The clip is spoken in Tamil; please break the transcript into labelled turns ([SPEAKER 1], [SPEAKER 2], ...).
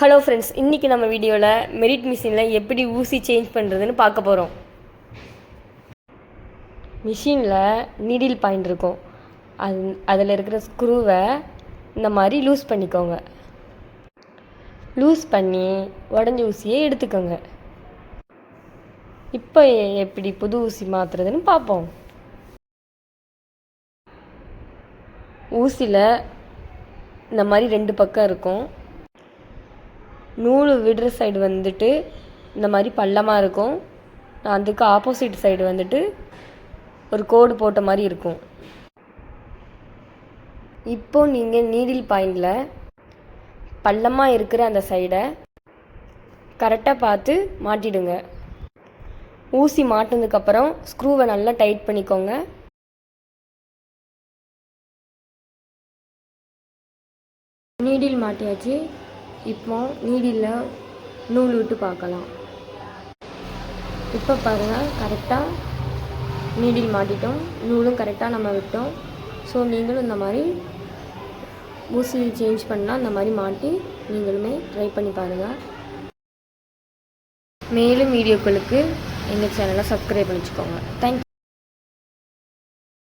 [SPEAKER 1] ஹலோ ஃப்ரெண்ட்ஸ், இன்றைக்கி நம்ம வீடியோவில் மெரிட் மிஷினில் எப்படி ஊசி சேஞ்ச் பண்ணுறதுன்னு பார்க்க போகிறோம். மிஷினில் நீடில் பாயிண்ட் இருக்கும். அதில் இருக்கிற ஸ்க்ரூவை இந்த மாதிரி லூஸ் பண்ணிக்கோங்க. லூஸ் பண்ணி உடஞ்ச ஊசியை எடுத்துக்கோங்க. இப்போ எப்படி புது ஊசி மாற்றுறதுன்னு பார்ப்போம். ஊசியில் இந்த மாதிரி 2 பக்கம் இருக்கும். நூல் விடுற சைடு வந்துட்டு இந்த மாதிரி பள்ளமாக இருக்கும். அதுக்கு ஆப்போசிட் சைடு வந்துட்டு ஒரு கோடு போட்ட மாதிரி இருக்கும். இப்போது நீங்கள் நீடில் பாயிண்டில் பள்ளமாக இருக்கிற அந்த சைடை கரெக்டாக பார்த்து மாட்டிடுங்க. ஊசி மாட்டினதுக்கப்புறம் ஸ்க்ரூவை நல்லா டைட் பண்ணிக்கோங்க. நீடில் மாட்டியாச்சு. இப்போ நீடிலில் நூல் விட்டு பார்க்கலாம். இப்போ பாருங்கள், கரெக்டாக நீடில் மாட்டிட்டோம். நூலும் கரெக்டாக நம்ம விட்டோம். ஸோ நீங்களும் இந்த மாதிரி ஊசி சேஞ்ச் பண்ணால் இந்த மாதிரி மாட்டி நீங்களுமே ட்ரை பண்ணி பாருங்கள். மேலும் வீடியோக்களுக்கு எங்கள் சேனலை சப்ஸ்கிரைப் பண்ணிச்சுக்கோங்க. தேங்க்யூ.